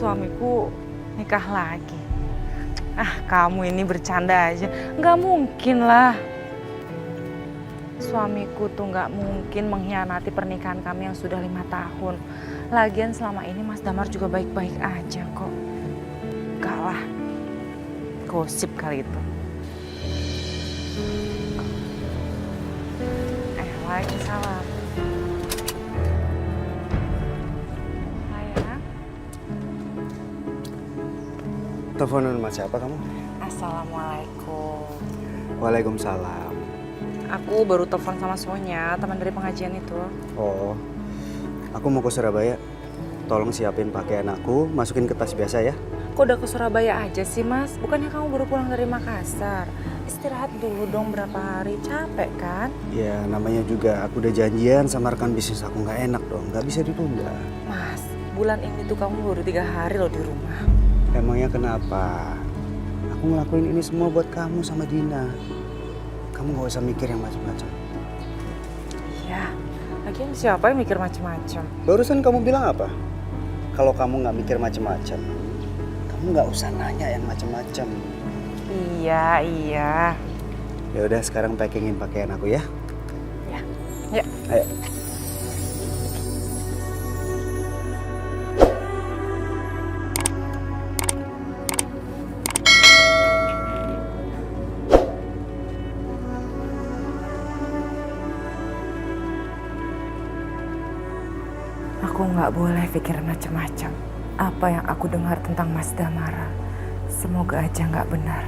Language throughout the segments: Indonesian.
suamiku nikah lagi. Ah, kamu ini bercanda aja. Nggak mungkin lah. Suamiku tuh nggak mungkin mengkhianati pernikahan kami yang sudah 5 tahun. Lagian selama ini Mas Damar juga baik-baik aja kok. Enggak lah. Gosip kali itu. Waalaikumsalam. Sayang. Teleponan sama siapa kamu? Assalamualaikum. Waalaikumsalam. Aku baru telepon sama Sonya, teman dari pengajian itu. Oh, aku mau ke Surabaya. Tolong siapin pakaian aku, masukin ke tas biasa ya. Kok udah ke Surabaya aja sih Mas? Bukannya kamu baru pulang dari Makassar? Istirahat dulu dong berapa hari, capek kan? Ya namanya juga aku udah janjian sama rekan bisnis aku, nggak enak dong, nggak bisa ditunda. Mas, bulan ini tuh kamu baru 3 hari loh di rumah. Emangnya kenapa? Aku ngelakuin ini semua buat kamu sama Dina. Kamu nggak usah mikir yang macam-macam. Iya, lagian siapa yang mikir macam-macam? Barusan kamu bilang apa? Kalau kamu nggak mikir macam-macam, kamu nggak usah nanya yang macam-macam. Iya. Ya udah sekarang packingin pakaian aku ya. Ya. Ayo. Aku nggak boleh pikir macam-macam. Apa yang aku dengar tentang Mas Damara, semoga aja nggak benar.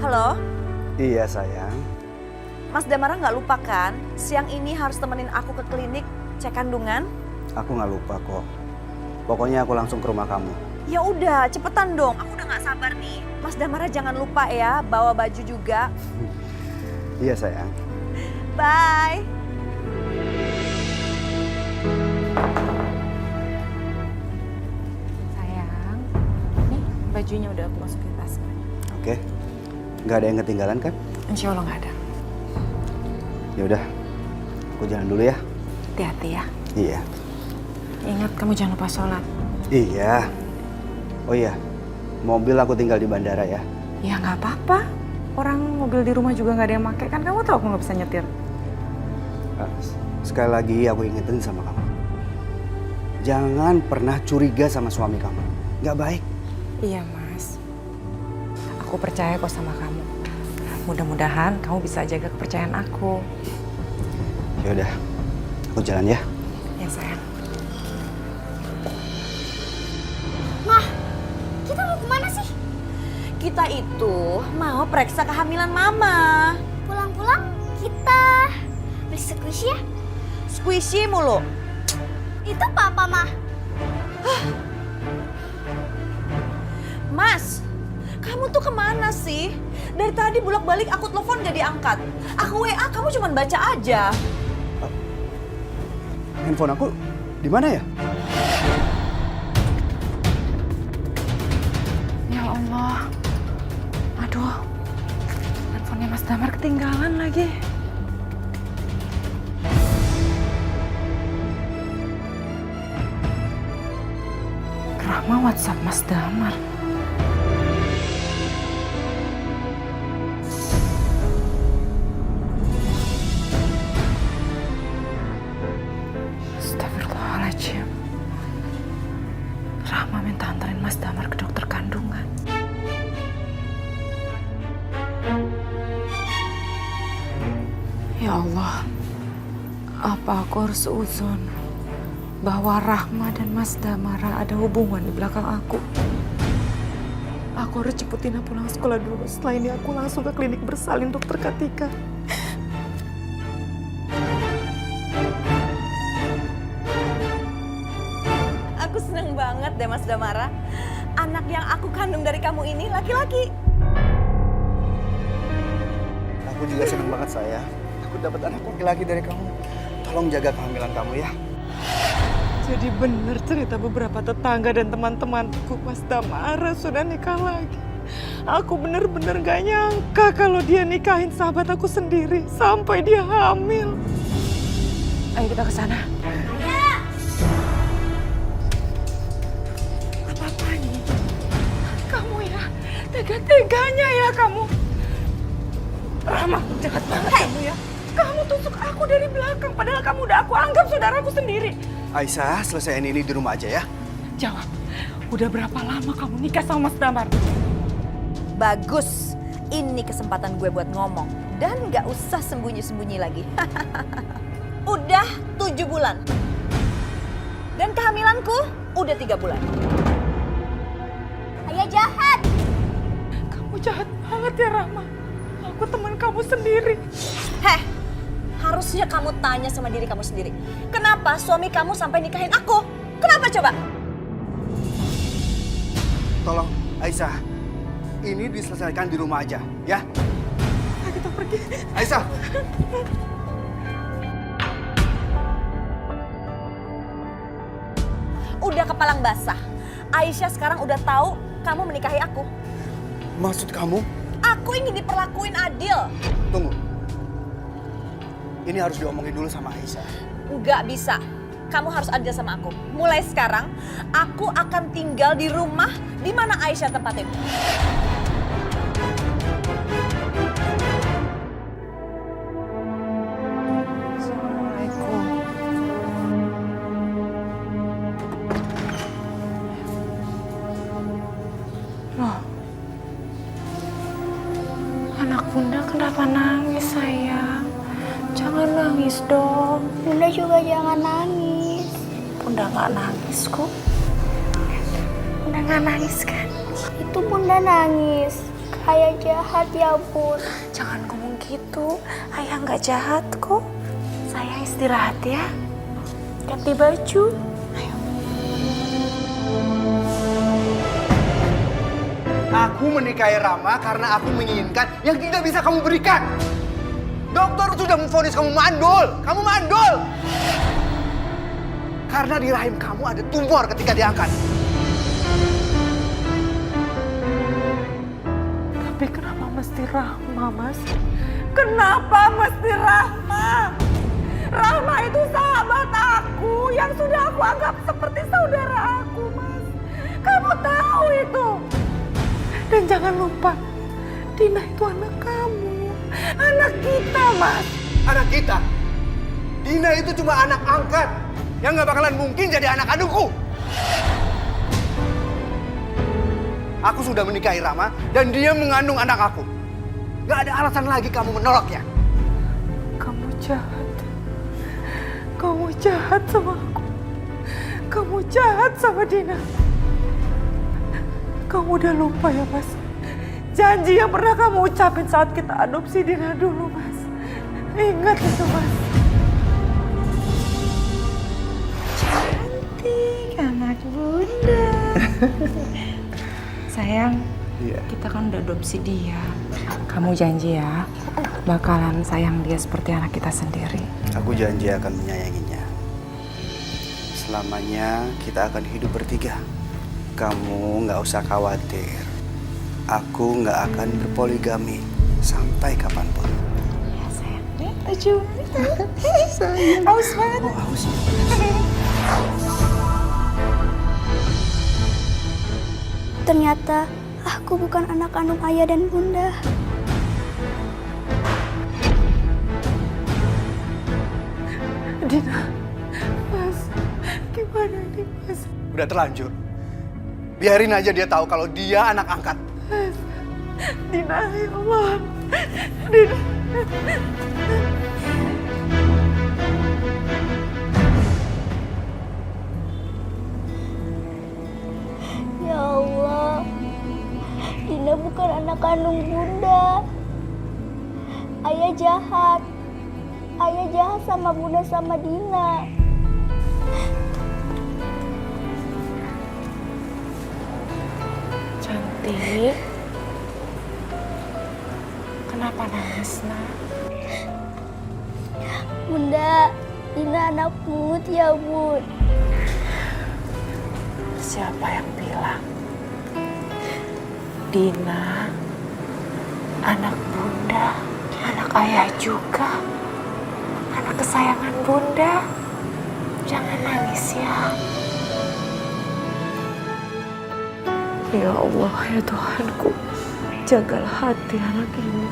Halo, Iya sayang. Mas Damara nggak lupa kan? Siang ini harus temenin aku ke klinik cek kandungan. Aku nggak lupa kok. Pokoknya aku langsung ke rumah kamu. Ya udah, cepetan dong. Aku udah nggak sabar nih. Mas Damara jangan lupa ya, bawa baju juga. Iya sayang. Bye. Sayang, nih bajunya udah aku masukin tas. Oke. Nggak ada yang ketinggalan kan? Insya Allah nggak ada. Ya udah. Aku jalan dulu ya. Hati-hati ya. Iya. Ingat kamu jangan lupa sholat. Iya. Oh iya. Mobil aku tinggal di bandara ya. Ya nggak apa-apa. Orang mobil di rumah juga nggak ada yang pakai kan. Kamu tahu aku nggak bisa nyetir. Sekali lagi aku ingetin sama kamu. Jangan pernah curiga sama suami kamu. Nggak baik. Iya Mas. Aku percaya kok sama kamu. Mudah-mudahan kamu bisa jaga kepercayaan aku. Ya udah. Aku jalan ya. Ya sayang. Kita mau kemana sih? Kita itu mau periksa kehamilan Mama. Pulang-pulang kita beli squishy ya? Squishy mulu. Itu papa mah. Mas, kamu tuh kemana sih? Dari tadi bolak-balik aku telepon gak diangkat. Aku WA, kamu cuma baca aja. Handphone aku di mana ya? Ya Allah. Aduh. Handphonenya Mas Damar ketinggalan lagi. Rahma WhatsApp Mas Damar. Astagfirullahaladzim. Rahma minta antarin Mas Damar ke dokter kandungan. Ya Allah, apa aku harus uzon bahwa Rahma dan Mas Damara ada hubungan di belakang aku? Aku harus jemput Tina pulang sekolah dulu. Setelah ini aku langsung ke klinik bersalin dokter Katika. Aku seneng banget deh Mas Damara. Anak yang aku kandung dari kamu ini laki-laki. Aku juga senang banget saya. Aku dapat anak laki-laki dari kamu. Tolong jaga kehamilan kamu ya. Jadi benar cerita beberapa tetangga dan teman-temanku, Mas Damara sudah nikah lagi. Aku bener-bener gak nyangka kalau dia nikahin sahabat aku sendiri sampai dia hamil. Ayo kita ke sana. Apa-apa nih? Kamu ya, tega-teganya ya kamu. Rama, jahat banget kamu ya. Kamu tusuk aku dari belakang, padahal kamu udah aku anggap saudaraku sendiri. Aisyah, selesaiin ini di rumah aja ya. Jawab, udah berapa lama kamu nikah sama Mas Damar? Bagus, ini kesempatan gue buat ngomong. Dan gak usah sembunyi-sembunyi lagi. Udah 7 bulan. Dan kehamilanku udah 3 bulan. Ayah jahat. Kamu jahat banget ya Rama. Aku teman kamu sendiri. Heh, harusnya kamu tanya sama diri kamu sendiri. Kenapa suami kamu sampai nikahin aku? Kenapa coba? Tolong, Aisyah, ini diselesaikan di rumah aja, ya? Ayo kita pergi. Aisyah! Udah kepalang basah. Aisyah sekarang udah tahu kamu menikahi aku. Maksud kamu? Aku ingin diperlakuin adil. Tunggu. Ini harus diomongin dulu sama Aisyah. Nggak bisa. Kamu harus adil sama aku. Mulai sekarang, aku akan tinggal di rumah di mana Aisyah tempatin. Assalamualaikum. Loh, anak bunda kenapa nangis sayang? Jangan nangis dong. Bunda juga jangan nangis. Bunda nggak nangis kok. Bunda nggak nangis kan? Itu Bunda nangis. Ayah jahat ya Bun. Jangan ngomong gitu. Ayah nggak jahat kok. Sayang istirahat ya. Ganti baju. Ayo. Aku menikahi Rama karena aku menginginkan yang tidak bisa kamu berikan. Dokter sudah memvonis kamu mandul. Kamu mandul. Karena di rahim kamu ada tumor ketika diangkat. Tapi kenapa mesti Rahma, Mas? Kenapa mesti Rahma? Rahma itu sahabat aku yang sudah aku anggap seperti saudara aku, Mas. Kamu tahu itu. Dan jangan lupa, Dina itu anak kamu. Anak kita, Mas. Anak kita? Dina itu cuma anak angkat yang gak bakalan mungkin jadi anak kandungku. Aku sudah menikahi Rama dan dia mengandung anak aku. Gak ada alasan lagi kamu menolaknya. Kamu jahat. Kamu jahat sama aku. Kamu jahat sama Dina. Kamu udah lupa ya, Mas? Janji yang pernah kamu ucapin saat kita adopsi Dina dulu, Mas. Ingat itu, Mas. Cantik anak bunda. Sayang, Iya. kita kan udah adopsi dia. Kamu janji ya, bakalan sayang dia seperti anak kita sendiri. Aku janji akan menyayanginya. Selamanya kita akan hidup bertiga. Kamu nggak usah khawatir. Aku nggak akan berpoligami sampai kapanpun. Ya sayang, nih baju. Sayang. Haus banget. Oh, haus. Ternyata aku bukan anak kandung ayah dan Bunda. Dina, Mas, gimana ini, Mas? Udah terlanjur. Biarin aja dia tahu kalau dia anak angkat. Dina, ya Allah. Dina. Ya Allah, Dina bukan anak kandung Bunda. Ayah jahat. Ayah jahat sama Bunda sama Dina. Cantik. Kenapa nangis, nak? Bunda, Dina anak pungut ya Bun. Siapa yang bilang? Dina, anak bunda, anak ayah juga, anak kesayangan bunda. Jangan nangis ya. Ya Allah, ya Tuhanku, jagalah hati anak ini.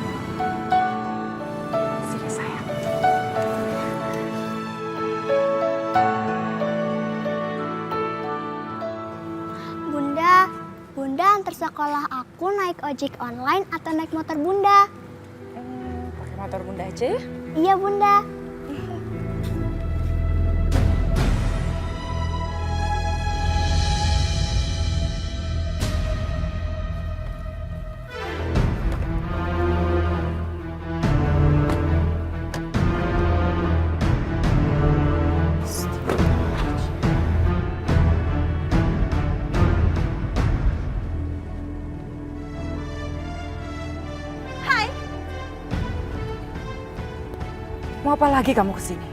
Sini sayang. Bunda, Bunda antar sekolah aku naik ojek online atau naik motor Bunda? Pakai motor bunda aja ya. Iya Bunda. Mau apa lagi kamu kesini?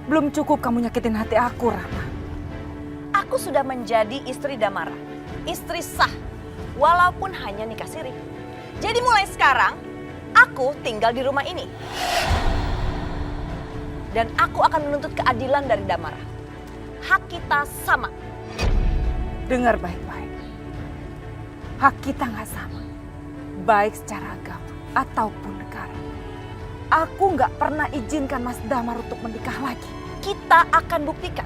Belum cukup kamu nyakitin hati aku, Rahma. Aku sudah menjadi istri Damara. Istri sah. Walaupun hanya nikah siri. Jadi mulai sekarang, aku tinggal di rumah ini. Dan aku akan menuntut keadilan dari Damara. Hak kita sama. Dengar baik-baik. Hak kita nggak sama. Baik secara agama ataupun negara. Aku nggak pernah izinkan Mas Damar untuk menikah lagi. Kita akan buktikan.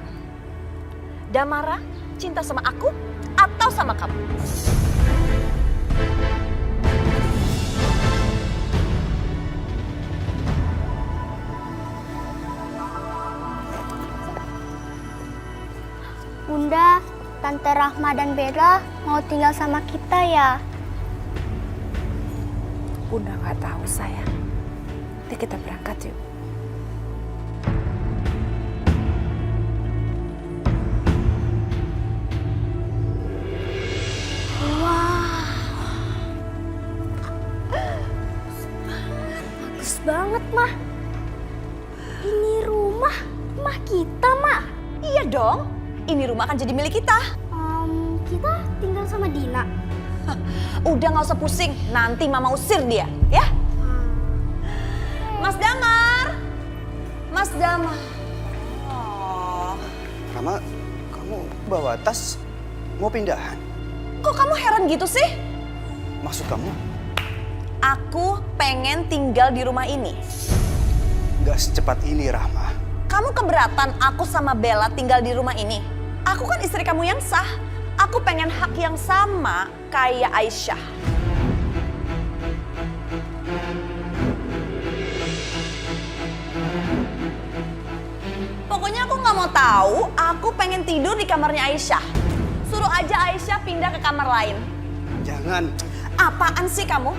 Damara cinta sama aku atau sama kamu? Bunda, Tante Rahma dan Bella mau tinggal sama kita ya? Bunda nggak tahu sayang. Nanti kita berangkat yuk. Bagus banget, Mah. Ini rumah kita, Mah. Iya dong, ini rumah akan jadi milik kita. Kita tinggal sama Dina. Udah gak usah pusing, nanti mama usir dia, ya? Mas Damar! Mas Damar. Oh. Rama, kamu bawa tas mau pindahan? Kok kamu heran gitu sih? Maksud kamu? Aku pengen tinggal di rumah ini. Gak secepat ini, Rahma. Kamu keberatan aku sama Bella tinggal di rumah ini? Aku kan istri kamu yang sah. Aku pengen hak yang sama kayak Aisyah. Pokoknya aku nggak mau tahu, aku pengen tidur di kamarnya Aisyah. Suruh aja Aisyah pindah ke kamar lain. Jangan. Apaan sih kamu?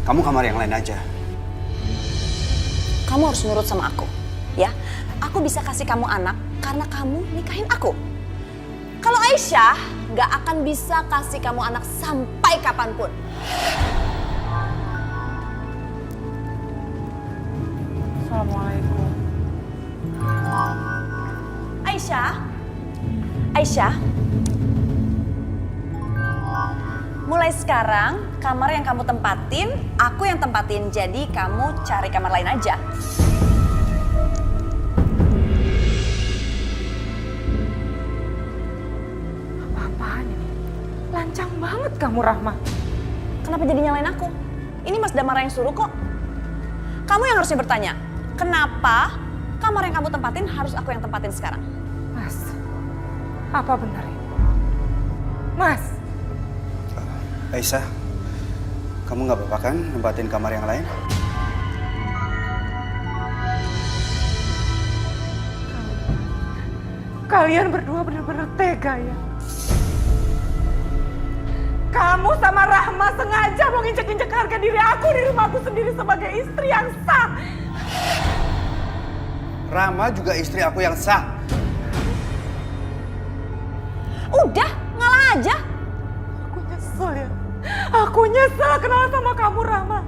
Kamu kamar yang lain aja. Kamu harus nurut sama aku, ya. Aku bisa kasih kamu anak karena kamu nikahin aku. Kalau Aisyah nggak akan bisa kasih kamu anak sampai kapanpun. Assalamualaikum. Aisyah, mulai sekarang kamar yang kamu tempatin, aku yang tempatin. Jadi kamu cari kamar lain aja. Apa-apaan ini? Lancang banget kamu, Rahma. Kenapa jadi nyalain aku? Ini Mas Damara yang suruh kok. Kamu yang harusnya bertanya, kenapa kamar yang kamu tempatin harus aku yang tempatin sekarang? Mas, apa benar ini? Mas. Aisyah, kamu nggak apa-apa kan nempatin kamar yang lain? Kalian berdua benar-benar tega ya. Kamu sama Rahma sengaja mau nginjek-injek harga diri aku di rumahku sendiri sebagai istri yang sah. Rama juga istri aku yang sah. Udah, ngalah aja. Aku nyesel ya. Aku nyesel kenal sama kamu, Rahma.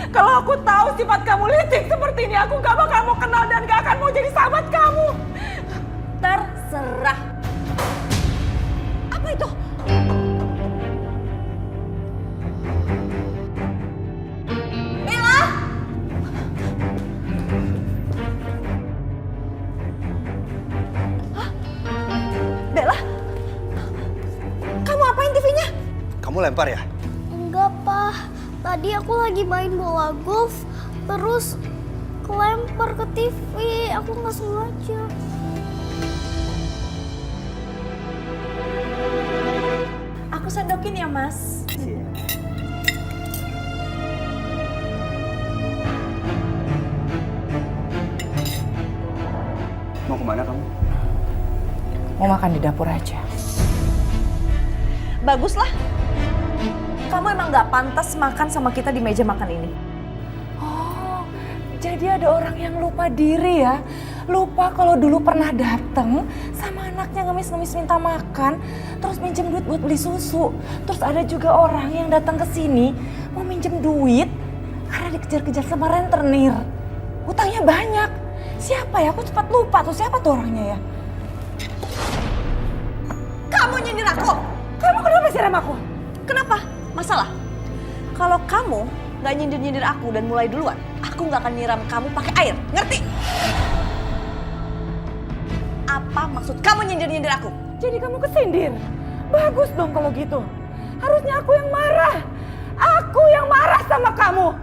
Kalau aku tahu sifat kamu licik seperti ini, aku gak mau kamu kenal dan gak akan mau jadi sahabat kamu. Terserah. Apa itu? lempar ya? Enggak, Pak. Tadi aku lagi main bola golf, terus kelempar ke TV. Aku nggak sengaja. Aku sendokin ya, Mas. Mau kemana kamu? Mau makan di dapur aja. Baguslah. Kamu emang nggak pantas makan sama kita di meja makan ini. Oh, jadi ada orang yang lupa diri ya. Lupa kalau dulu pernah dateng sama anaknya ngemis-ngemis minta makan, terus minjem duit buat beli susu. Terus ada juga orang yang datang ke sini mau minjem duit karena dikejar-kejar sama rentenir. Utangnya banyak. Siapa ya? Aku cepat lupa tuh, siapa tuh orangnya ya? Kamu nyindir aku. Kamu kenapa siram aku? Kenapa? Masalah? Kalau kamu nggak nyindir-nyindir aku dan mulai duluan, aku nggak akan nyiram kamu pakai air. Ngerti? Apa maksud kamu nyindir-nyindir aku? Jadi kamu kesindir? Bagus dong kalau gitu. Harusnya aku yang marah. Aku yang marah sama kamu.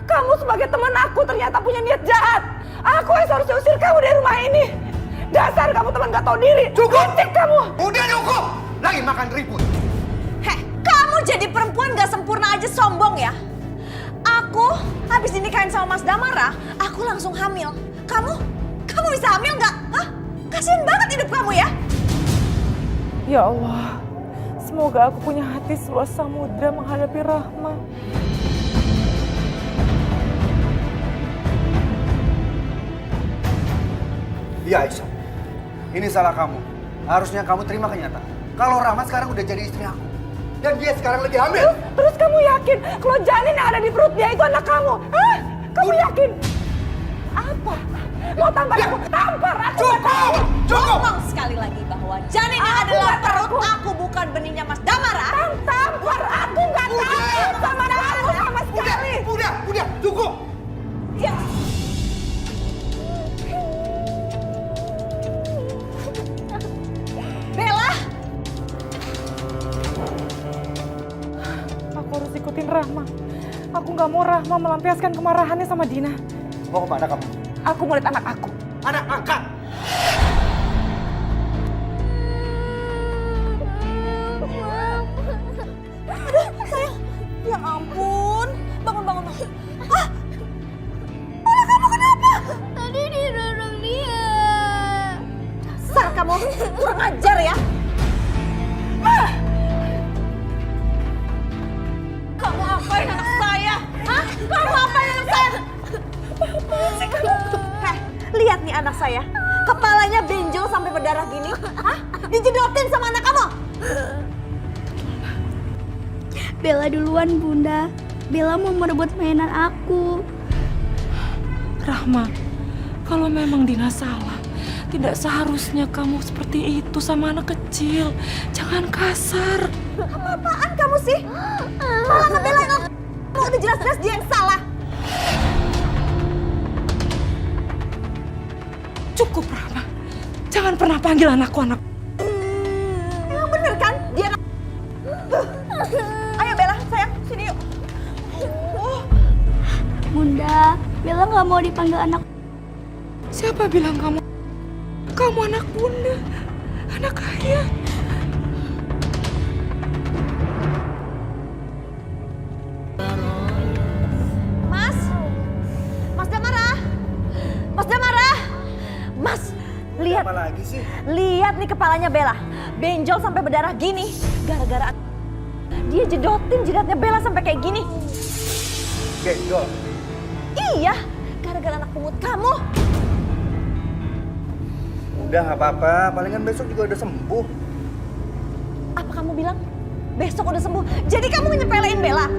Kamu sebagai teman aku ternyata punya niat jahat. Aku yang seharusnya usir kamu dari rumah ini. Dasar kamu teman gak tahu diri. Cukup! Hati kamu. Udah cukup! Lagi makan ribut. Heh, kamu jadi perempuan gak sempurna aja sombong ya? Aku habis dinikahin sama Mas Damara, aku langsung hamil. Kamu bisa hamil nggak? Hah? Kasian banget hidup kamu ya. Ya Allah, semoga aku punya hati seluas samudra menghadapi Rahma. Iya Aisyah, ini salah kamu. Harusnya kamu terima kenyataan. Kalau Rahma sekarang udah jadi istri aku. Dan dia sekarang lagi hamil. Terus kamu yakin kalau janin yang ada di perut dia itu anak kamu? Hah? Kamu yakin? Apa? Mau tampar aku? Tampar aku! Cukup! Cukup! Ngomong sekali lagi bahwa janin yang ada dalam perut aku bukan benihnya Mas Damara. Tampar aku nggak takut sama kamu sama sekali. Udah, cukup! Ya. Bella, Aku harus ikutin Rahma. Aku nggak mau Rahma melampiaskan kemarahannya sama Dina. Mau kemana kamu? Aku mau lihat anak aku. Anak angkat! sayang. Ya ampun, bangun. Ah, Bella kamu kenapa? Tadi didorong dia. Dasar kamu, kurang ajar ya. Kamu apain anak saya? Hah? Kamu apain anak saya? Heh, lihat nih anak saya. Kepalanya benjol sampai berdarah gini. Hah? Dijedotin sama anak kamu? Bella duluan, Bunda. Bella mau merebut mainan aku. Rahma, kalau memang Dina salah, tidak seharusnya kamu seperti itu sama anak kecil. Jangan kasar. Apa-apaan kamu sih? Malah ngebelain aku. Udah jelas-jelas dia yang salah. Cukup, Rahma. Jangan pernah panggil anakku anak. Emang bener kan? Dia Ayo Bella, sayang, sini yuk. Bunda, Bella nggak mau dipanggil anak. Siapa bilang kamu? Kamu anak bunda, anak ayah. Mas Damara. Mas, lihat. Apa lagi sih? Lihat nih kepalanya Bella. Benjol sampai berdarah gini. Gara-gara dia jedotin jidatnya Bella sampai kayak gini. Benjol. Iya, gara-gara anak pungut kamu. Udah nggak apa-apa, palingan besok juga udah sembuh. Apa kamu bilang? Besok udah sembuh. Jadi kamu nyepelein Bella?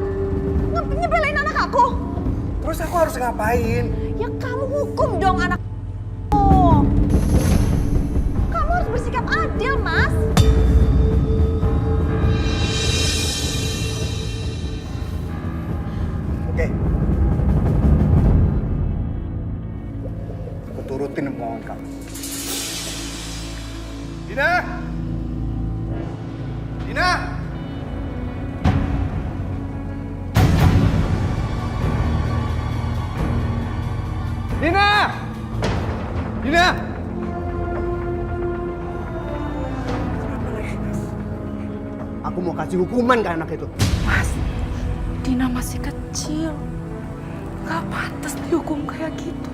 Nyepelein anak aku? Terus aku harus ngapain? Ya kamu hukum dong anak. Kamu harus bersikap adil, Mas. Oke. Aku turutin omongan kamu. Dina! Dina! Dina! Aku mau kasih hukuman ke anak itu. Mas, Dina masih kecil. Gak pantas dihukum kayak gitu.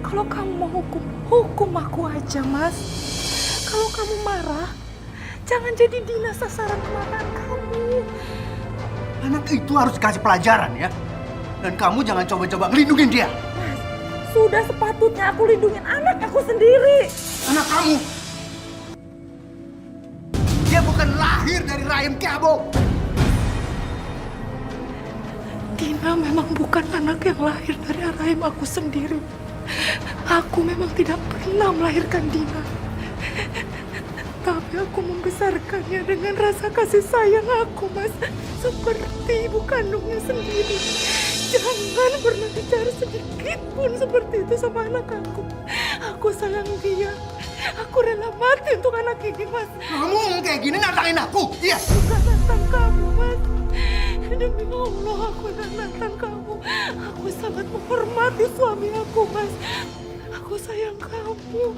Kalau kamu mau hukum, hukum aku aja, Mas. Kalau kamu marah, jangan jadi Dina sasaran kemarahan kamu. Anak itu harus dikasih pelajaran ya. Dan kamu jangan coba-coba ngelindungin dia. Mas, sudah sepatutnya aku lindungin anak aku sendiri. Anak kamu. Dia bukan lahir dari rahim Kiabo. Dina memang bukan anak yang lahir dari rahim aku sendiri. Aku memang tidak pernah melahirkan Dina. Tapi aku membesarkannya dengan rasa kasih sayang aku, Mas. Seperti ibu kandungnya sendiri. Jangan pernah bicara sedikit pun seperti itu sama anak aku. Aku sayang dia. Aku rela mati untuk anak ini, Mas. Kamu ngomong kayak gini nantangin aku. Iya. Bukan nantang kamu, Mas. Demi Allah, aku tidak nantang kamu. Aku sangat menghormati suami aku, Mas. Aku sayang kamu.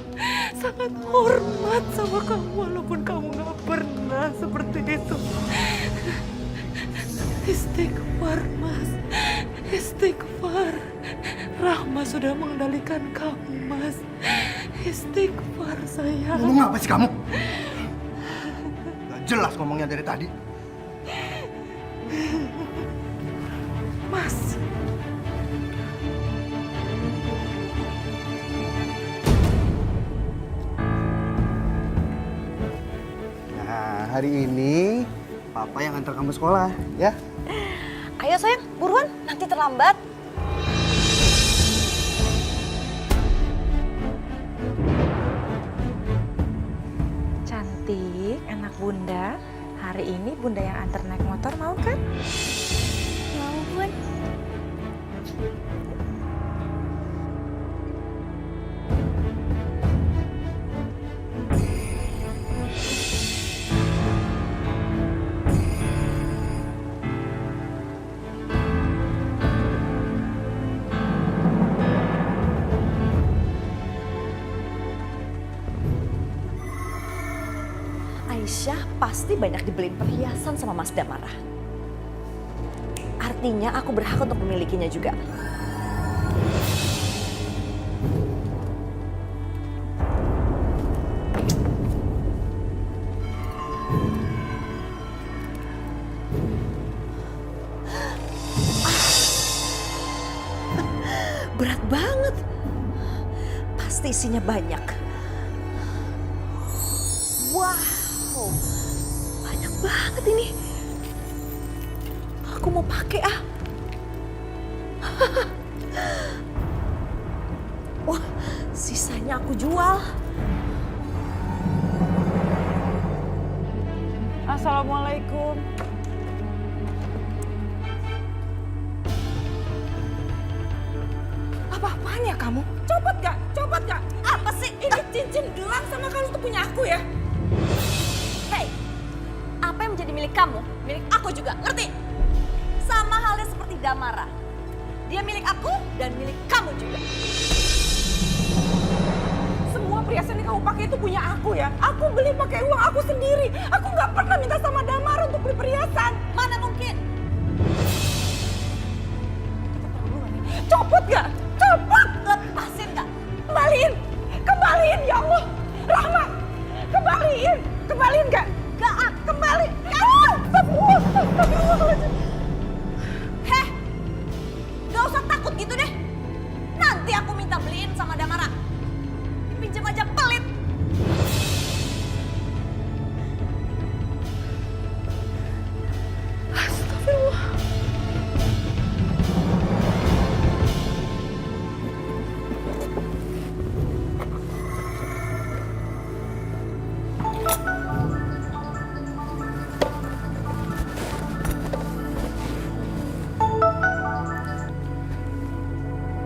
Sangat hormat sama kamu, walaupun kamu gak pernah seperti itu. Istighfar, Mas. Istighfar. Rahma sudah mengendalikan kamu, Mas. Istighfar, sayang. Ngomong apa sih kamu? Gak jelas ngomongnya dari tadi. Mas. Nah, hari ini Papa yang antar kamu sekolah, ya? Ayo sayang, buruan, nanti terlambat. Cantik, anak bunda. Hari ini bunda yang antar naik motor, mau kan? Mau, Bun. Aisyah pasti banyak dibeliin perhiasan sama Mas Damara. Artinya aku berhak untuk memilikinya juga. Berat banget. Pasti isinya banyak. Wow, banyak banget ini. Aku mau pakai ah. Wah, sisanya aku jual. Assalamualaikum. Apa-apaan ya kamu? Copot gak? Copot gak? Apa sih? Ini cincin gelang sama kalung itu punya aku ya? Hei, apa yang menjadi milik kamu, milik aku juga, ngerti? Sama halnya seperti Damara. Dia milik aku dan milik kamu juga. Semua perhiasan yang kamu pakai itu punya aku ya? Aku beli pakai uang aku sendiri. Aku nggak pernah minta sama Damar untuk beli perhiasan. Mana mungkin? Copot gak? Copot! Lepasin gak? Kembaliin! Kembaliin ya Allah! Rahmat! Kembaliin! Kembaliin gak? Gak, Kembali! Astagfirullahaladzim! heh, gak usah takut gitu deh. Nanti aku minta beliin sama Damara. Pinjam aja pelit. Astagfirullah!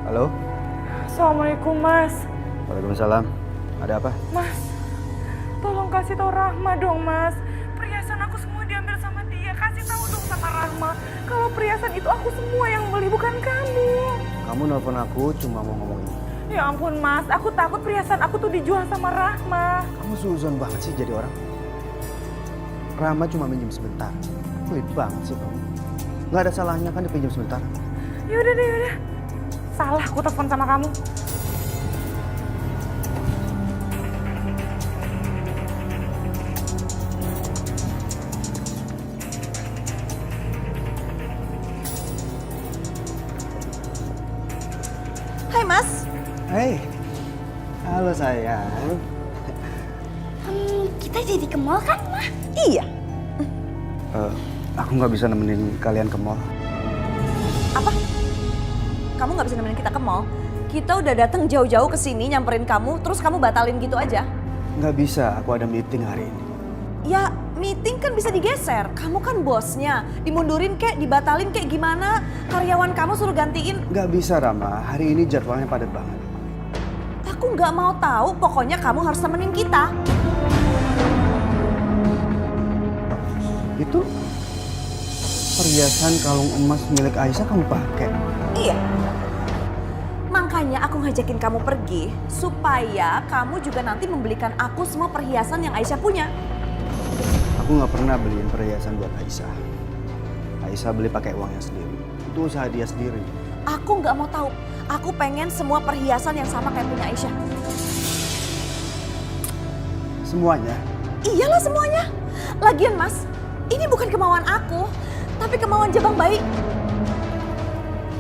Halo? Assalamualaikum Mas. Waalaikumsalam. Ada apa? Mas, tolong kasih tahu Rahma dong Mas. Perhiasan aku semua diambil sama dia. Kasih tahu dong sama Rahma kalau perhiasan itu aku semua yang beli, bukan kamu. Kamu nelpon aku cuma mau ngomong ini. Ya ampun Mas, aku takut perhiasan aku tuh dijual sama Rahma. Kamu suzon banget sih jadi orang. Rama cuma minjem sebentar. Pelit banget sih kamu. Nggak ada salahnya kan dipinjam sebentar. Yaudah deh, yaudah. Salah aku telepon sama kamu. Hai Mas. Hei, halo sayang. Kita jadi ke mall kan, Ma? Iya. Aku nggak bisa nemenin kalian ke mall. Apa? Kamu nggak bisa nemenin kita ke mall? Kita udah datang jauh-jauh ke sini nyamperin kamu, terus kamu batalin gitu aja? Nggak bisa, aku ada meeting hari ini. Ya, meeting kan bisa digeser. Kamu kan bosnya. Dimundurin kek, dibatalin kek gimana? Karyawan kamu suruh gantiin. Nggak bisa Rama, hari ini jadwalnya padat banget. Aku nggak mau tahu, pokoknya kamu harus temenin kita. Itu perhiasan kalung emas milik Aisyah kamu pakai? Iya. Makanya aku ngajakin kamu pergi supaya kamu juga nanti membelikan aku semua perhiasan yang Aisyah punya. Aku nggak pernah beliin perhiasan buat Aisyah. Aisyah beli pakai uangnya sendiri. Itu usaha dia sendiri. Aku nggak mau tahu. Aku pengen semua perhiasan yang sama kayak punya Aisyah. Semuanya? Iyalah semuanya. Lagian Mas, ini bukan kemauan aku, tapi kemauan Jabang Bayi.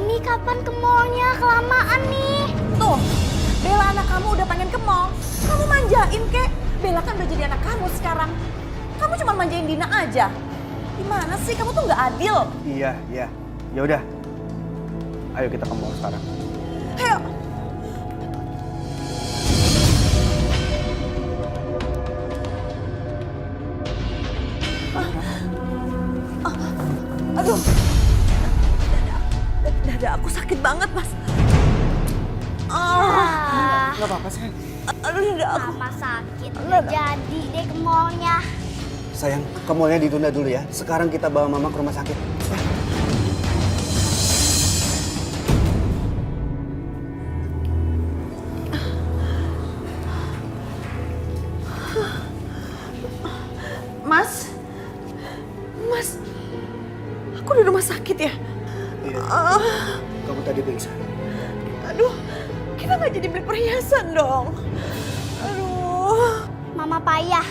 Ini kapan ke mallnya? Kelamaan nih. Tuh, Bella anak kamu udah pengen ke mall. Kamu manjain kek. Bella kan udah jadi anak kamu sekarang. Kamu cuma manjain Dina aja. Gimana sih? Kamu tuh nggak adil. Iya. Ya udah. Ayo kita ke mall sekarang. Ayo. Aduh. Dada aku sakit banget, Mas. Nggak apa-apa sayang. Aduh, dada aku. Mama sakit, udah jadi deh ke mallnya. Sayang, ke mallnya ditunda dulu ya. Sekarang kita bawa mama ke rumah sakit. Ya. Mas, aku di rumah sakit ya? Iya. Kamu tadi pingsan. Aduh, kita nggak jadi beli perhiasan dong. Aduh. Mama payah.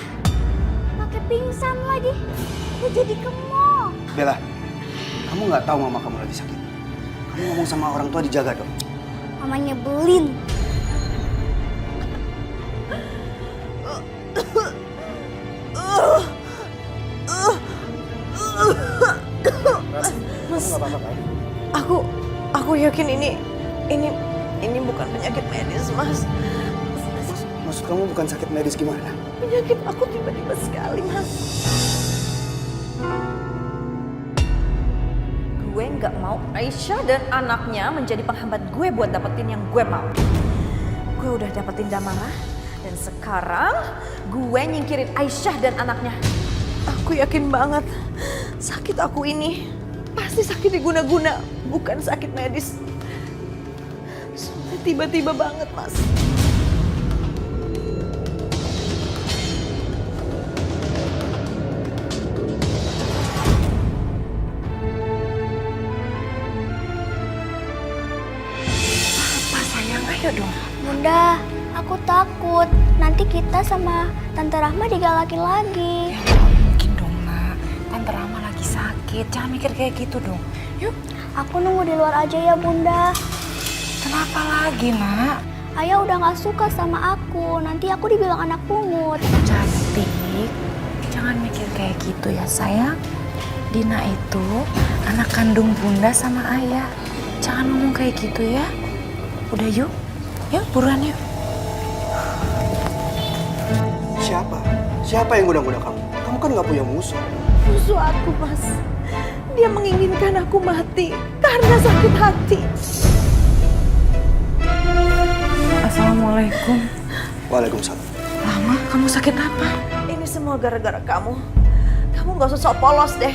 Pakai pingsan lagi. Udah jadi ke mall. Bella, kamu nggak tahu mama kamu lagi sakit. Kamu ngomong sama orang tua dijaga dong. Mama nyebelin. Mas, Kamu nggak apa-apa kan? aku yakin ini bukan penyakit medis, Mas. Maksud kamu bukan sakit medis gimana? Penyakit aku tiba-tiba sekali, Mas. Gue nggak mau Aisyah dan anaknya menjadi penghambat gue buat dapetin yang gue mau. Gue udah dapetin Damara, dan sekarang gue nyingkirin Aisyah dan anaknya. Aku yakin banget sakit aku ini pasti sakit diguna-guna, bukan sakit medis. Soalnya tiba-tiba banget, Mas. Apa sayang, ayo dong. Bunda, aku takut. Nanti kita sama Tante Rahma digalakin lagi. Ya nggak mungkin dong nak. Tante Rama lagi sakit. Jangan mikir kayak gitu dong. Yuk. Aku nunggu di luar aja ya Bunda. Kenapa lagi nak? Ayah udah gak suka sama aku. Nanti aku dibilang anak pungut. Cantik. Jangan mikir kayak gitu ya sayang. Dina itu anak kandung bunda sama ayah. Jangan ngomong kayak gitu ya. Udah yuk. Yuk buruan yuk. Siapa? Siapa yang goda-goda kamu? Kamu kan nggak punya musuh. Musuh aku, Mas. Dia menginginkan aku mati karena sakit hati. Assalamualaikum. Waalaikumsalam. Lama kamu sakit apa? Ini semua gara-gara kamu. Kamu gak usah sok polos deh.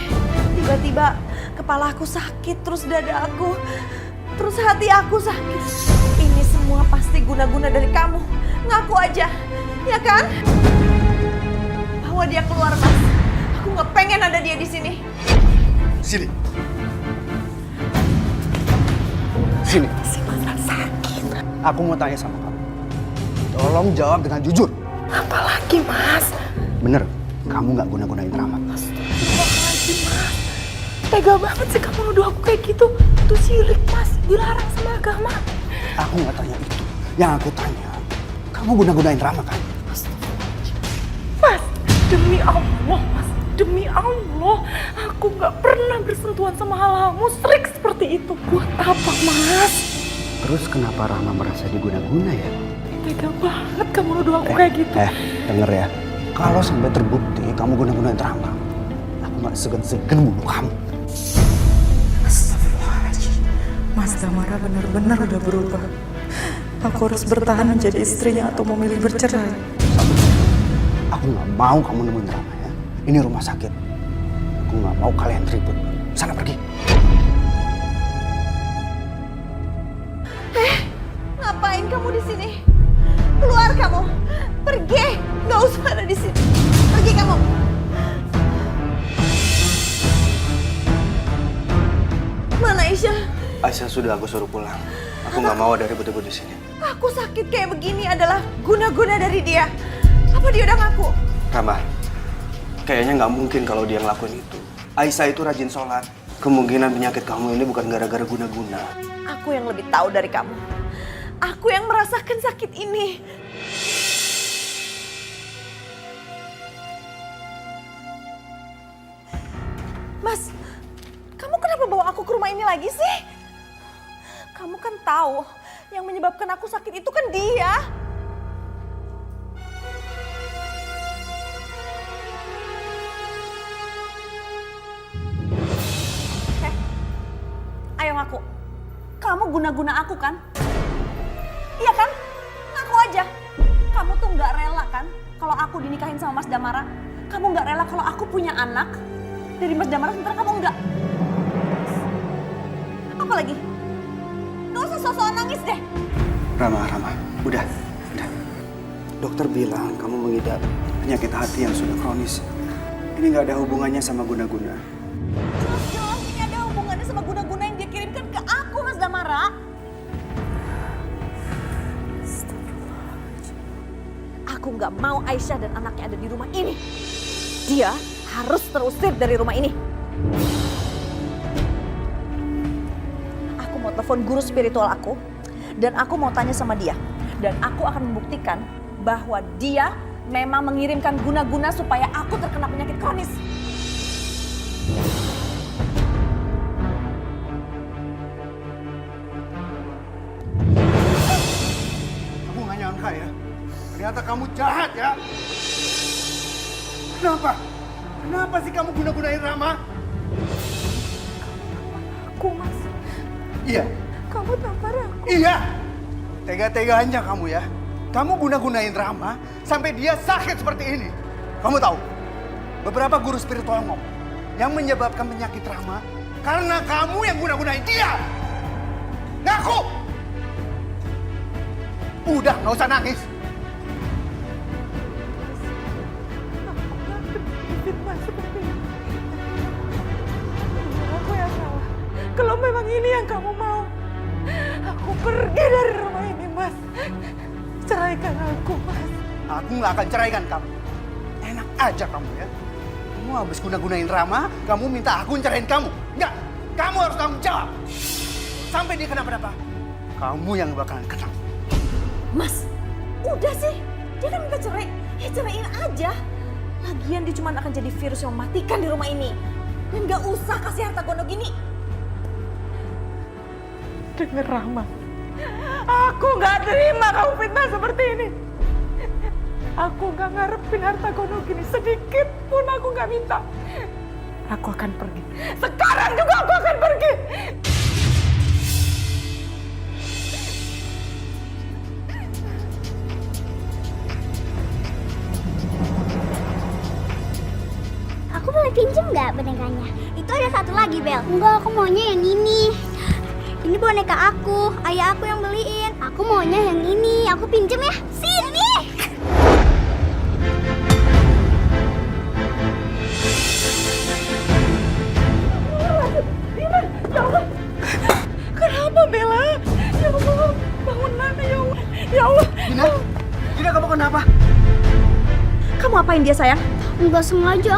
Tiba-tiba kepala aku sakit, terus dada aku, terus hati aku sakit. Ini semua pasti guna guna-guna dari kamu. Ngaku aja, ya kan? Bawa dia keluar, Mas. Aku nggak pengen ada dia di sini. Sini. Sini. Si mata sakit. Aku mau tanya sama kamu. Tolong jawab dengan jujur. Apalagi, Mas? Bener, kamu nggak guna-gunain Rama. Astagfirullahaladzim, Mas. Tega banget sih kamu nuduh aku kayak gitu. Itu syirik, Mas. Dilarang sama agama. Aku nggak tanya itu. Yang aku tanya, kamu guna-gunain Rama kan? Astagfirullahaladzim. Mas, demi Allah, Mas. Demi Allah, aku nggak pernah bersentuhan sama hal-hal musyrik seperti itu. Buat apa, Mas? Terus kenapa Rama merasa diguna-guna ya? Tega banget kamu nuduh aku kayak gitu. Denger ya. Kalau sampai terbukti kamu guna-gunain Rama, aku nggak segan-segan bunuh kamu. Astagfirullahaladzim. Mas Damara benar-benar udah berubah. Aku harus bertahan menjadi istrinya atau memilih bercerai. Aku nggak mau kamu nemuin Rama ya. Ini rumah sakit. Aku nggak mau kalian ribut. Sana pergi. Ngapain kamu di sini? Keluar kamu. Pergi. Nggak usah ada di sini. Pergi kamu. Mana Aisyah? Aisyah sudah aku suruh pulang. Aku nggak mau ada ribut-ribut di sini. Aku sakit kayak begini adalah guna-guna dari dia. Apa dia udah ngaku? Rama, kayaknya nggak mungkin kalau dia ngelakuin itu. Aisyah itu rajin sholat. Kemungkinan penyakit kamu ini bukan gara-gara guna-guna. Aku yang lebih tahu dari kamu. Aku yang merasakan sakit ini. Mas, kamu kenapa bawa aku ke rumah ini lagi sih? Kamu kan tahu yang menyebabkan aku sakit itu kan dia. Ayo ngaku. Kamu guna-guna aku kan? Iya kan? Ngaku aja. Kamu tuh nggak rela kan kalau aku dinikahin sama Mas Damara? Kamu nggak rela kalau aku punya anak dari Mas Damara sementara kamu enggak? Apa lagi? Gak usah sok-sokan nangis deh. Rama, udah. Dokter bilang kamu mengidap penyakit hati yang sudah kronis. Ini nggak ada hubungannya sama guna-guna. Jelas-jelas ini ada hubungannya sama guna-guna yang dia kirimkan ke aku, Mas Damara. Aku nggak mau Aisyah dan anaknya ada di rumah ini. Dia harus terusir dari rumah ini. Aku mau telepon guru spiritual aku dan aku mau tanya sama dia. Dan aku akan membuktikan bahwa dia memang mengirimkan guna-guna supaya aku terkena penyakit kronis. Aku nggak nyangka ya. Ternyata kamu jahat ya. Kenapa? Kenapa sih kamu guna-gunain Rama? Aku, Mas. Iya. Kamu tampar aku. Iya. Tega-teganya kamu ya. Kamu guna-gunain Rama sampai dia sakit seperti ini. Kamu tahu, beberapa guru spiritual ngomong yang menyebabkan penyakit Rama karena kamu yang guna-gunain dia. Ngaku! Udah, nggak usah nangis. Aku yang salah. Kalau memang ini yang kamu mau, aku pergi dari rumah ini, Mas. Ceraikan aku, Mas. Aku nggak akan ceraikan kamu. Enak aja kamu ya. Kamu habis guna-gunain Rama, kamu minta aku ceraiin kamu. Enggak, kamu harus tanggung jawab. Sampai dia kenapa-napa, kamu yang bakalan kena. Mas, udah sih. Dia kan minta cerai. Ya ceraiin aja. Lagian dia cuma akan jadi virus yang mematikan di rumah ini. Dan gak usah kasih harta gondok gini. Dengar, Rahma. Aku gak terima kamu fitnah seperti ini. Aku gak ngarepin harta gondok gini. Sedikit pun aku gak minta. Aku akan pergi. Sekarang juga aku akan pergi. Aku boleh pinjem nggak bonekanya? Itu ada satu lagi, Bel. Enggak, aku maunya yang ini. Ini boneka aku, ayah aku yang beliin. Aku maunya yang ini, aku pinjem ya. Sini. Kenapa Bella? Ya Allah, bangunlah ya Allah. Ya Allah. Dina kamu kenapa? Kamu apain dia sayang? Enggak sengaja.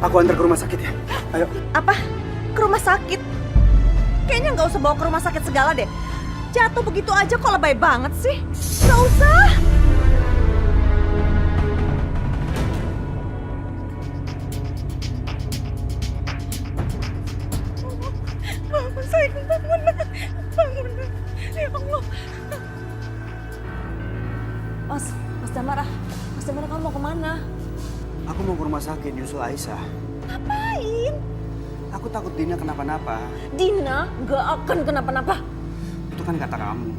Aku antar ke rumah sakit ya. Ayo. Apa? Ke rumah sakit? Kayaknya nggak usah bawa ke rumah sakit segala deh. Jatuh begitu aja kok lebay banget sih. Nggak usah. Bangun sayang, bangun. Bangun. Ya Allah. Mas Damara. Mas Damara kamu mau kemana? Aku mau ke rumah sakit nyusul Aisyah. Ngapain? Aku takut Dina kenapa-napa. Dina nggak akan kenapa-napa. Itu kan kata kamu.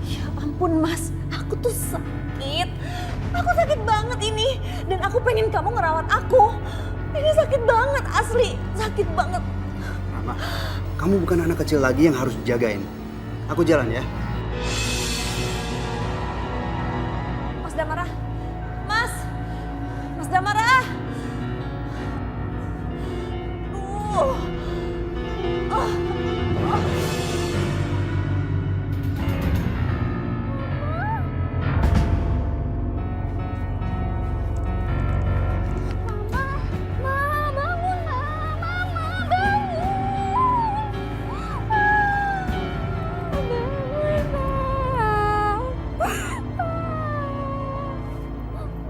Ya ampun Mas, aku tuh sakit. Aku sakit banget ini. Dan aku pengen kamu ngerawat aku. Ini sakit banget, asli. Sakit banget. Rama, kamu bukan anak kecil lagi yang harus dijagain. Aku jalan ya. Mas Damara. Mas Damara.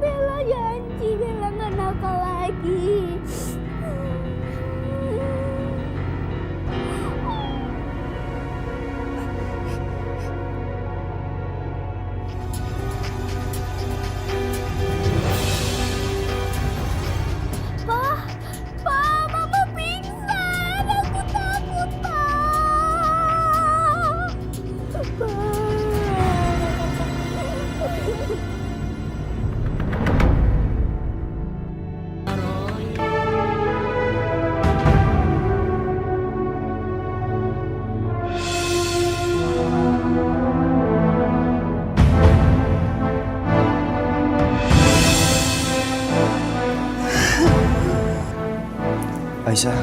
Bella janji Bella nggak nakal lagi. Pa, Mama pingsan. Aku takut, Pa. Aisyah,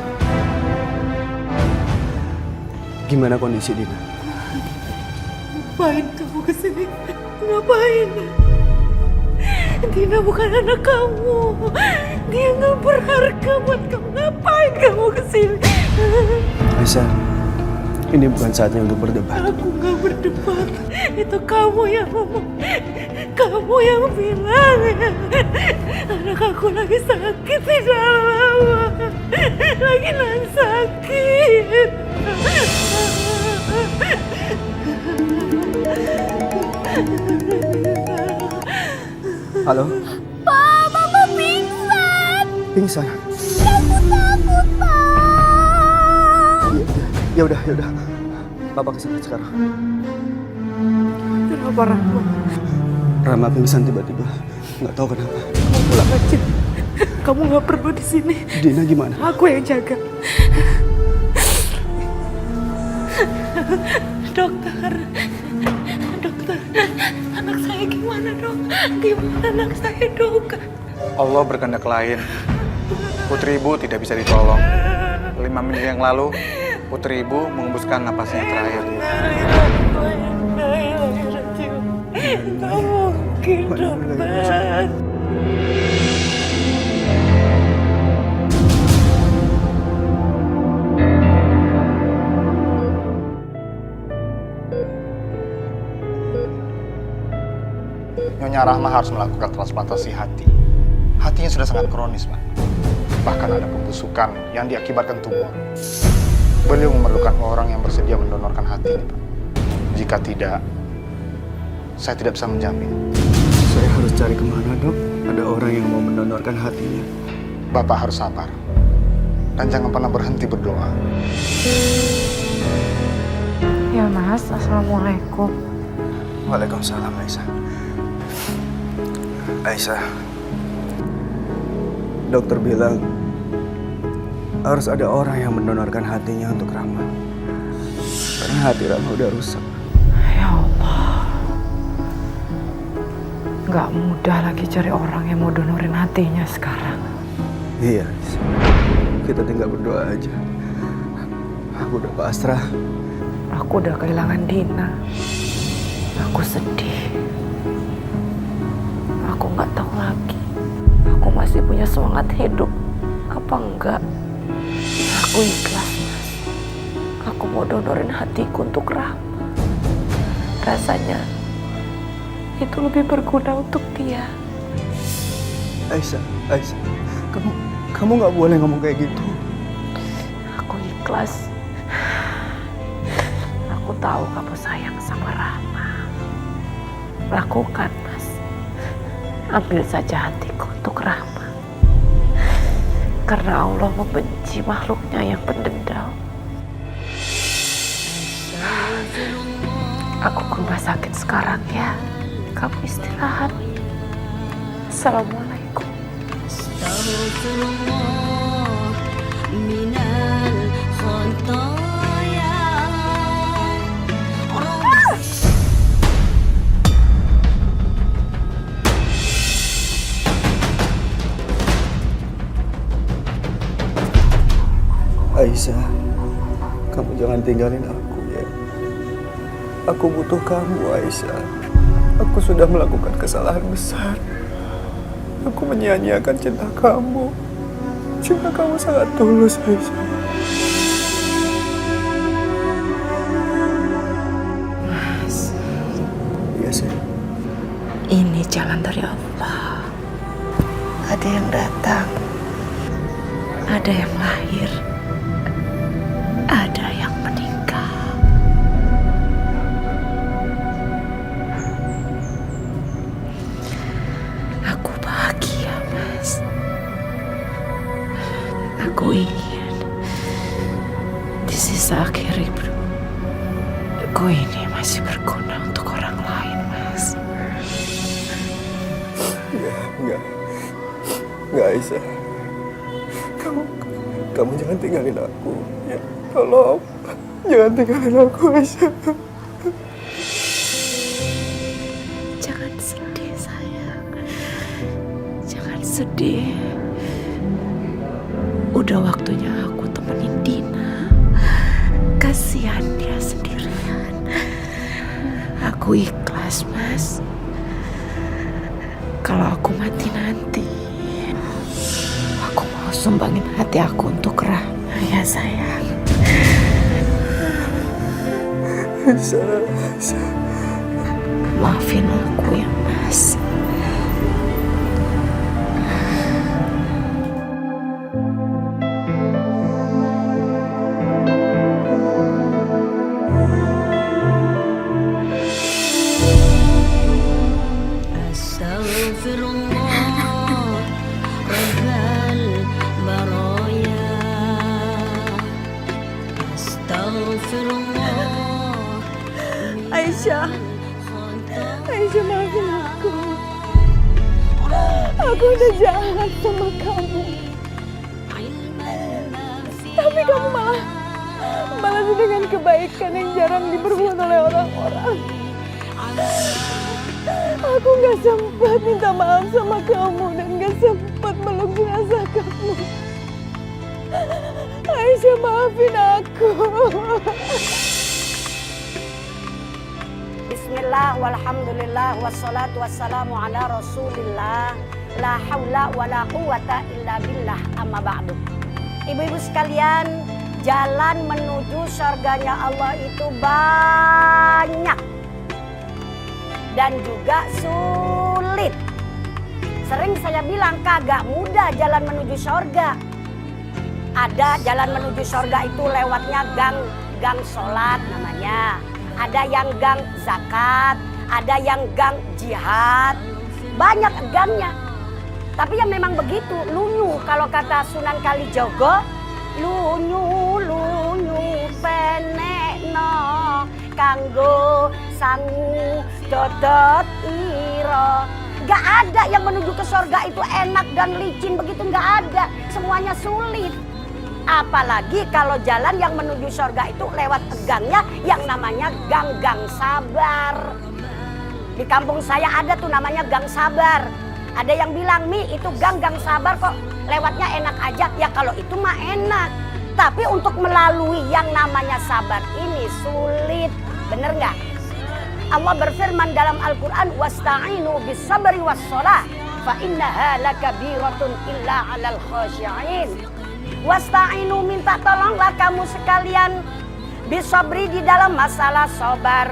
gimana kondisi Dina? Ngapain kamu kesini? Ngapain? Dina bukan anak kamu. Dia nggak berharga buat kamu. Ngapain kamu kesini? Aisyah, ini bukan saatnya untuk berdebat. Aku nggak berdebat. Itu kamu yang ngomong. Kamu yang bilang. Anak aku lagi sakit di dalam. Lagi sakit. Halo? Pa, Mama pingsan. Pingsan? Aku takut, Pa. Ya udah. Papa kesana sekarang. Kenapa Rahma? Rama pingsan tiba-tiba. Nggak tahu kenapa. Kamu pulang aja. Kamu nggak perlu di sini. Dina gimana? Aku yang jaga. Dokter, anak saya gimana dok? Gimana anak saya dok? Allah berkehendak lain. Putri ibu tidak bisa ditolong. 5 menit yang lalu, putri ibu mengembuskan napasnya terakhir. Nggak mungkin dokter. Nyonya Rahma harus melakukan transplantasi hati. Hatinya sudah sangat kronis, Pak. Bahkan ada pembusukan yang diakibatkan tumor. Beliau memerlukan orang yang bersedia mendonorkan hati, Pak. Jika tidak, saya tidak bisa menjamin. Saya harus cari kemana, Dok? Ada orang yang mau mendonorkan hatinya. Bapak harus sabar. Dan jangan pernah berhenti berdoa. Ya Mas, Assalamualaikum. Waalaikumsalam, Aisyah. Aisyah, dokter bilang harus ada orang yang mendonorkan hatinya untuk Rama. Karena hati Rama udah rusak. Ya Allah. Gak mudah lagi cari orang yang mau donorin hatinya sekarang. Iya, kita tinggal berdoa aja. Aku udah pasrah. Aku udah kehilangan Dina. Aku sedih. Aku gak tahu lagi. Aku masih punya semangat hidup. Apa enggak? Aku ikhlas, Mas. Aku mau donorin hatiku untuk Rahma. Rasanya itu lebih berguna untuk dia. Aisyah, kamu nggak boleh ngomong kayak gitu. Aku ikhlas. Aku tahu kamu sayang sama Rahma. Lakukan, Mas. Ambil saja hatiku untuk Rahma. Karena Allah membenci makhluknya yang pendendam. Aku ke rumah sakit sekarang ya. Kamu istirahat. Assalamualaikum. Aisyah, kamu jangan tinggalin aku ya. Aku butuh kamu, Aisyah. Aku sudah melakukan kesalahan besar. Aku menyia-nyiakan cinta kamu. Cinta kamu sangat tulus, Aisyah. Mas, Iya sih. ini jalan dari Allah. Ada yang datang. Ada yang lahir. Ada yang meninggal. Aku bahagia, Mas. Aku ingin di sisa akhir hidupku ini masih berguna untuk orang lain, Mas. Enggak, Aisyah. Kamu jangan tinggalin aku. Ya, tolong. Jangan tinggalin aku, Aisyah. Jangan sedih, sayang. Jangan sedih. Udah waktunya aku temenin Dina. Kasihan dia sendirian. Aku ikhlas, Mas. Kalau aku mati nanti, aku mau sumbangin hati aku untuk Rahma, ya sayang. Aisyah. Maafin aku ya, Mas. Aisyah, maafin aku. Aku udah jahat sama kamu. Tapi kamu malah dengan kebaikan yang jarang diperbuat oleh orang-orang. Aku gak sempat minta maaf sama kamu dan gak sempat meluk jenazah kamu. Aisyah, maafin aku. Bismillah, walhamdulillah, wassalatu wassalamu ala rasulillah. La hawla wa la quwata illa billah, amma ba'du. Ibu-ibu sekalian, jalan menuju surganya Allah itu banyak. Dan juga sulit. Sering saya bilang kagak mudah jalan menuju surga. Ada jalan menuju surga itu lewatnya gang sholat namanya. Ada yang gang zakat, ada yang gang jihad, banyak gangnya. Tapi yang memang begitu, lunyu kalau kata Sunan Kalijogo, lunyu penekno kanggo sangu dodot iro. Gak ada yang menuju ke surga itu enak dan licin begitu, gak ada. Semuanya sulit. Apalagi kalau jalan yang menuju surga itu lewat gangnya yang namanya gang sabar. Di kampung saya ada tuh namanya gang sabar. Ada yang bilang, Mi itu gang sabar kok lewatnya enak aja. Ya kalau itu mah enak. Tapi untuk melalui yang namanya sabar ini sulit. Bener nggak? Allah berfirman dalam Al-Quran, wasta'inu bis sabri was sholah fa innaha lakabiratun illa 'alal khashi'in. Wasta'inu, minta tolonglah kamu sekalian bis sabri di dalam masalah sabar,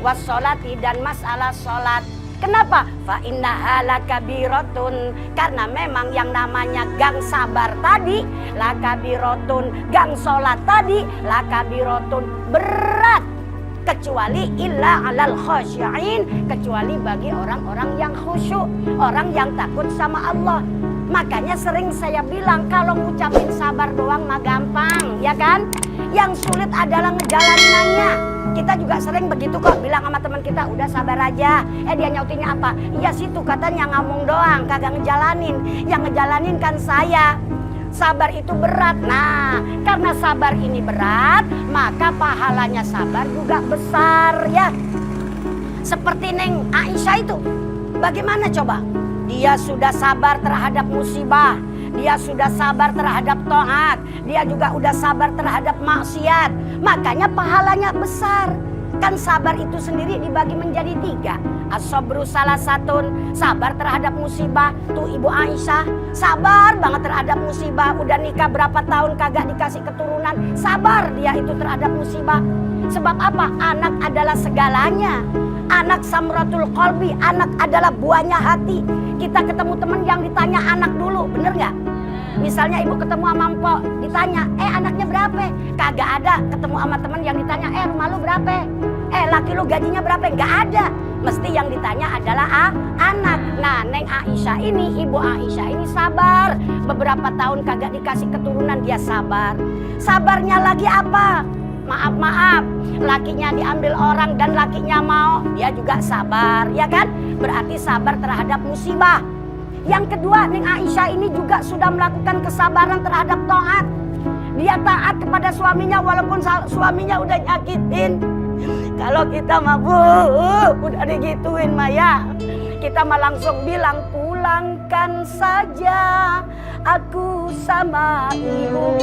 was sholati dan masalah sholat. Kenapa? Fa innaha lakabiratun, karena memang yang namanya gang sabar tadi, lakabiratun, gang sholat tadi, lakabiratun, berat. Kecuali illa 'alal khasyi'in, kecuali bagi orang-orang yang khusyuk, orang yang takut sama Allah. Makanya sering saya bilang kalau ngucapin sabar doang mah gampang, ya kan? Yang sulit adalah ngejalaninannya. Kita juga sering begitu kok, bilang sama teman kita, udah sabar aja. Dia nyautinnya apa? Iya situ katanya ngomong doang, kagak ngejalanin. Yang ngejalanin kan saya. Sabar itu berat. Nah, karena sabar ini berat, maka pahalanya sabar juga besar ya. Seperti Neng Aisyah itu. Bagaimana coba? Dia sudah sabar terhadap musibah. Dia sudah sabar terhadap taat. Dia juga udah sabar terhadap maksiat. Makanya pahalanya besar. Kan sabar itu sendiri dibagi menjadi 3. As-sabru salah satun, sabar terhadap musibah. Tuh Ibu Aisyah sabar banget terhadap musibah. Udah nikah berapa tahun kagak dikasih keturunan. Sabar dia itu terhadap musibah. Sebab apa? Anak adalah segalanya. Anak samratul qalbi, anak adalah buahnya hati. Kita ketemu teman yang ditanya anak dulu, bener gak? Misalnya ibu ketemu sama mpok, ditanya, anaknya berapa? Kagak ada. Ketemu sama teman yang ditanya, rumah lu berapa? Laki lu gajinya berapa? Gak ada. Mesti yang ditanya adalah anak. Nah, Neng Aisyah ini, Ibu Aisyah ini sabar. Beberapa tahun kagak dikasih keturunan, dia sabar. Sabarnya lagi apa? Maaf, lakinya diambil orang dan lakinya mau, dia juga sabar, ya kan? Berarti sabar terhadap musibah. Yang kedua, Neng Aisyah ini juga sudah melakukan kesabaran terhadap taat. Dia taat kepada suaminya walaupun suaminya udah nyakitin. Kalau kita mah udah digituin Maya, kita mah langsung bilang pulangkan saja aku sama ibu,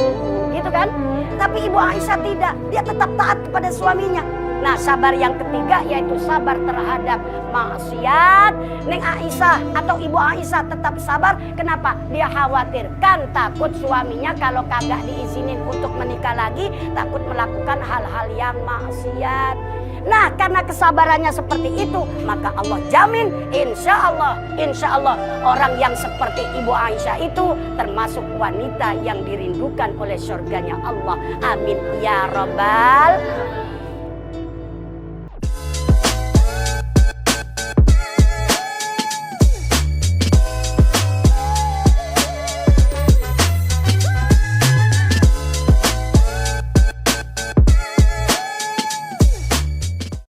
gitu kan? Tapi Ibu Aisyah tidak, dia tetap taat kepada suaminya. Nah, sabar yang ketiga yaitu sabar terhadap maksiat. Neng Aisyah atau Ibu Aisyah tetap sabar. Kenapa? Dia khawatir, kan takut suaminya kalau kagak diizinin untuk menikah lagi, takut melakukan hal-hal yang maksiat. Nah, karena kesabarannya seperti itu, maka Allah jamin insya Allah orang yang seperti Ibu Aisyah itu termasuk wanita yang dirindukan oleh surganya Allah. Amin ya Rabbal